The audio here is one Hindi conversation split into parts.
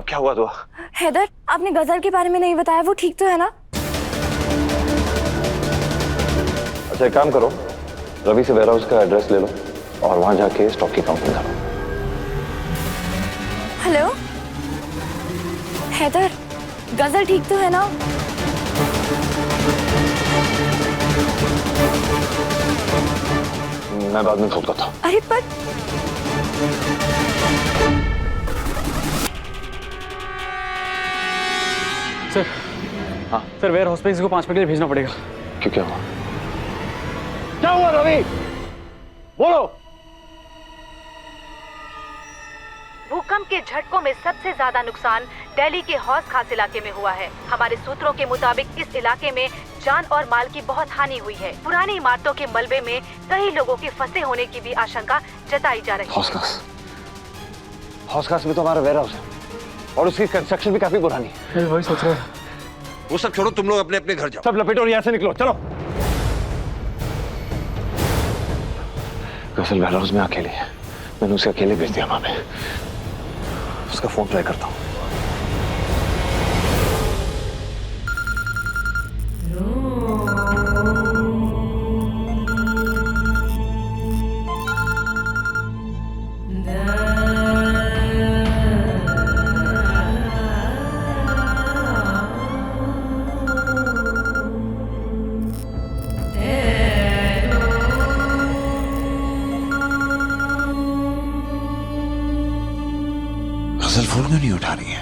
अब क्या हुआ दुआ? हैदर, आपने गजल के बारे में नहीं बताया, वो ठीक तो है ना? अच्छा एक काम करो, रवि से वेयरहाउस का एड्रेस ले लो और वहां जाके स्टॉक की काउंटिंग करो। हेलो हैदर, गजल ठीक तो है ना? मैं बाद में खोलता था। अरे पर सर, हाँ सर, वेयर हाउस पे किसी को 5 मिनट के लिए भेजना पड़ेगा। क्यों, क्या हुआ? क्या हुआ रवि? बोलो। भूकंप के झटकों में सबसे ज्यादा नुकसान दिल्ली के हौस खास इलाके में हुआ है। हमारे सूत्रों के मुताबिक इस इलाके में जान और माल की बहुत हानि हुई है। पुरानी इमारतों के मलबे में कई लोगों के फंसे होने की भी आशंका जताई जा रही है। हौस खास में तो हमारा वेयरहाउस है और उसकी कंस्ट्रक्शन भी काफी पुरानी है। वही सोच रहा है। वो सब छोड़ो, तुम लोग अपने अपने घर जाओ। सब लपेटो और यहाँ से निकलो, चलो। गजल वेयरहाउस में अकेली है, मैंने उसे अकेले भेज दिया वहां पे। उसका फोन ट्राई करता हूँ। गजल फोन क्यों नहीं उठा रही है?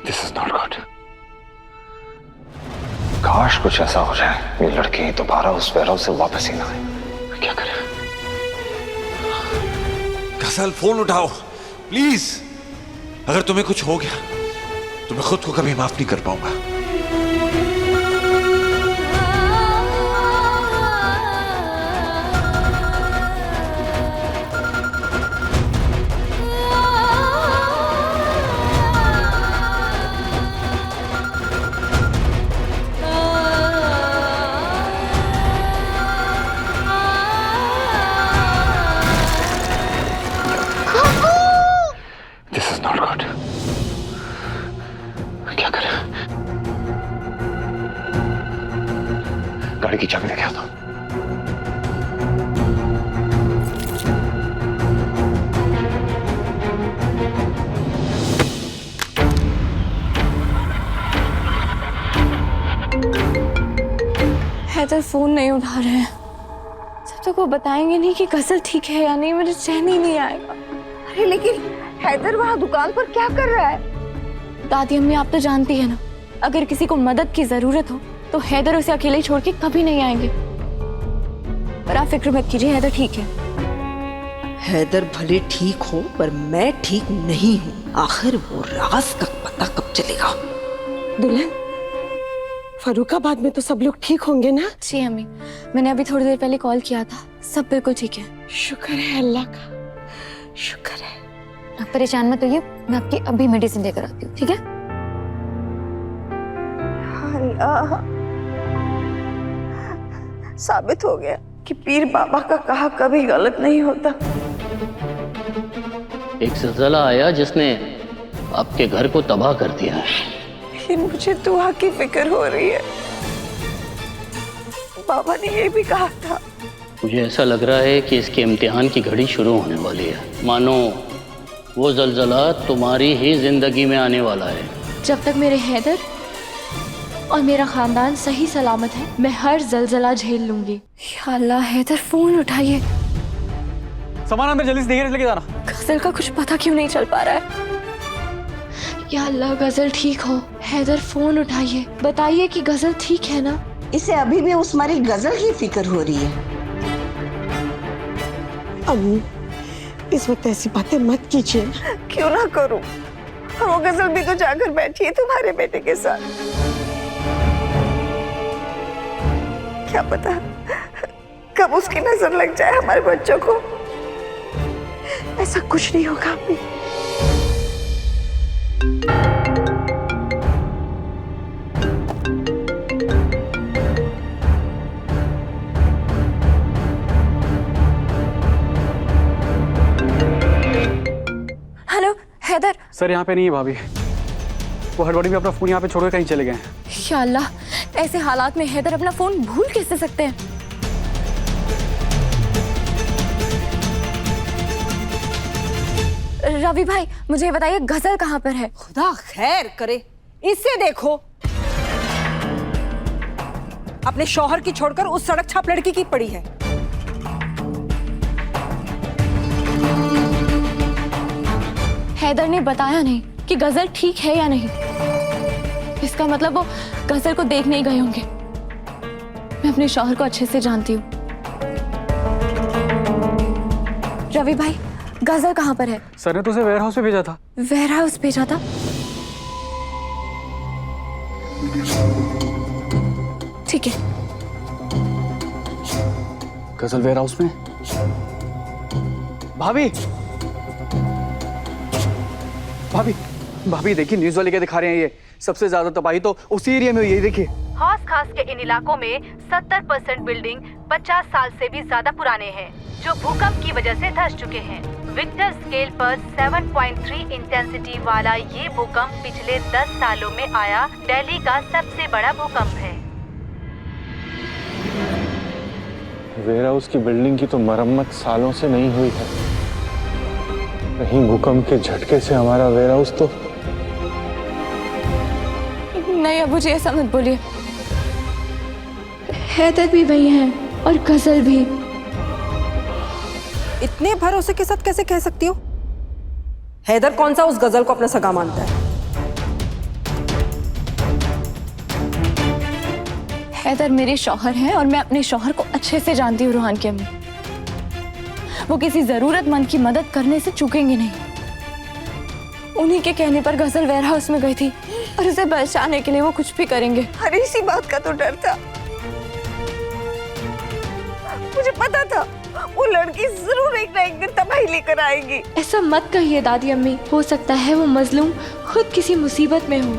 This is not good. काश कुछ ऐसा हो जाए, ये लड़की दोबारा उस वेयरहाउस से वापस ही ना आए। क्या करें? गजल फोन उठाओ प्लीज। अगर तुम्हें कुछ हो गया तो मैं खुद को कभी माफ नहीं कर पाऊंगा। This is not good. क्या करें? गाड़ी की चाबी लेके आता हूं। हैदर फोन नहीं उठा रहे हैं। जब तक वो बताएंगे नहीं कि गजल ठीक है या नहीं, मुझे चैन ही नहीं आएगा। अरे लेकिन हैदर वहाँ दुकान पर क्या कर रहा है? दादी अम्मी, आप तो जानती है ना, अगर किसी को मदद की जरूरत हो तो हैदर उसे अकेले छोड़ के कभी नहीं आएंगे। पर आप फिक्र मत कीजिए, हैदर ठीक है। हैदर भले ठीक हो पर मैं ठीक नहीं हूँ। आखिर वो राज का पता कब चलेगा? दुल्हन, फरुखाबाद में तो सब लोग ठीक होंगे ना? जी अम्मी, मैंने अभी थोड़ी देर पहले कॉल किया था, सब बिल्कुल ठीक है। शुक्र है अल्लाह का, शुक्र है। आप परेशान मत होइए, मैं आपकी अभी मेडिसिन लेकर आती हूँ, ठीक है? अल्लाह, साबित हो गया कि पीर बाबा का कहा कभी गलत नहीं होता। एक ज़लज़ला आया जिसने आपके घर को तबाह कर दिया है। लेकिन मुझे दुआ की फिक्र हो रही है। बाबा ने ये भी कहा था। मुझे ऐसा लग रहा है कि इसके इम्तिहान की घड़ी शुरू होने वाली है। मानो वो ज़लज़ला तुम्हारी ही जिंदगी में आने वाला है। जब तक मेरे हैदर और मेरा खानदान सही सलामत है, मैं हर ज़लज़ला झेल लूंगी। या अल्लाह, हैदर फोन उठाइए। सामान अंदर जल्दी से लेके जाना। गजल का कुछ पता क्यों नहीं चल पा रहा है? या अल्लाह गजल ठीक हो। हैदर फोन उठाइए, बताइए कि गजल ठीक है ना। इसे अभी भी उस मारी गजल की फिक्र हो रही है। अम्मी इस वक्त ऐसी बातें मत कीजिए। क्यों ना करूं? वो गजल भी तो जाकर बैठी है तुम्हारे बेटे के साथ। क्या पता कब उसकी नजर लग जाए हमारे बच्चों को। ऐसा कुछ नहीं होगा अम्मी। हेलो हैदर। सर यहाँ पे नहीं है भाभी, वो हड़बड़ी में अपना फोन यहाँ पे छोड़कर कहीं चले गए हैं। या अल्लाह, ऐसे हालात में हैदर अपना फोन भूल कैसे सकते हैं? रवि भाई मुझे बताइए गजल कहाँ पर है? खुदा खैर करे, इसे देखो। अपने शौहर की छोड़कर उस सड़क छाप लड़की की पड़ी है। हैदर ने बताया नहीं कि गजल ठीक है या नहीं। इसका मतलब वो गजल को देखने ही गए होंगे। मैं अपने शौहर को अच्छे से जानती हूँ। रवि भाई गजल कहाँ पर है? सर ने तो उसे वेयर हाउस पे भेजा था। वेयर हाउस भेजा था? ठीक है। गजल वेयर हाउस में? भाभी भाभी भाभी देखिए, न्यूज वाले क्या दिखा रहे हैं, ये सबसे ज्यादा तबाही तो उसी एरिया में हुई है। देखिए हौस खास के इन इलाकों में 70% बिल्डिंग 50 साल से भी ज्यादा पुराने हैं, जो भूकंप की वजह से धंस चुके हैं। विक्टर स्केल पर 7.3 इंटेंसिटी वाला ये भूकंप पिछले 10 सालों में आया दिल्ली का सबसे बड़ा भूकंप है। वेयर हाउस की बिल्डिंग की तो मरम्मत सालों से नहीं हुई है। कहीं भूकंप के झटके से हमारा वेयर हाउस तो नहीं, अब मुझे ऐसा मत बोलिए। हैदर भी वही है और गजल भी। इतने भरोसे के साथ कैसे कह सकती हो? हैदर कौन सा उस गजल को अपना सगा मानता है? हैदर मेरे शौहर हैं और मैं अपने शौहर को अच्छे से जानती हूँ। रूहान की अम्मी, वो किसी जरूरतमंद की मदद करने से चूकेंगे नहीं। उन्हीं के कहने पर गजल वेयर हाउस में गई थी और उसे बचाने के लिए वो कुछ भी करेंगे। अरे इसी बात का तो डर था। मुझे पता था वो लड़की जरूर एक ना एक दिन तबाही लेकर आएगी। ऐसा मत कहिए दादी अम्मी, हो सकता है वो मजलूम खुद किसी मुसीबत में हो।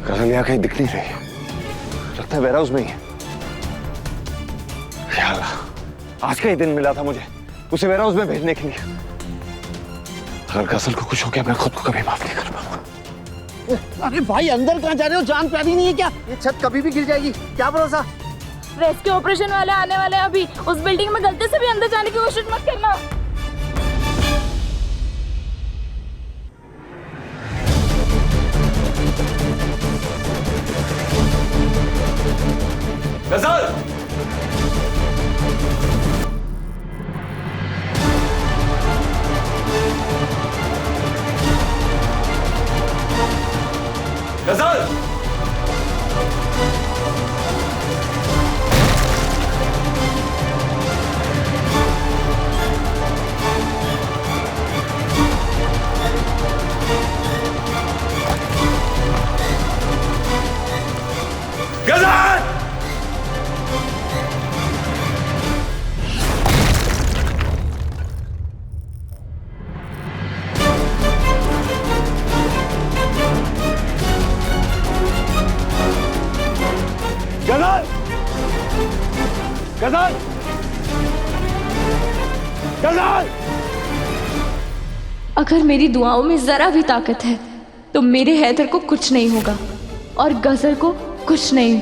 गजल यहाँ कहीं दिख नहीं रही, लगता है वेयर हाउस में ही है। या अल्लाह, आज का ही दिन मिला था मुझे उसे वेयर हाउस में भेजने के लिए। अगर गजल को कुछ हो गया मैं खुद को कभी माफ नहीं कर पाऊंगा। अरे भाई अंदर कहाँ जा रहे हो? जान प्यारी नहीं है क्या? ये छत कभी भी गिर जाएगी, क्या भरोसा। रेस्क्यू ऑपरेशन वाले आने वाले हैं अभी। उस बिल्डिंग में गलती से भी अंदर जाने की कोशिश मत करना। गजल! गजल! गजल! गजल! गजल! गजल! अगर मेरी दुआओं में जरा भी ताकत है तो मेरे हैदर को कुछ नहीं होगा और गजल को कुछ नहीं।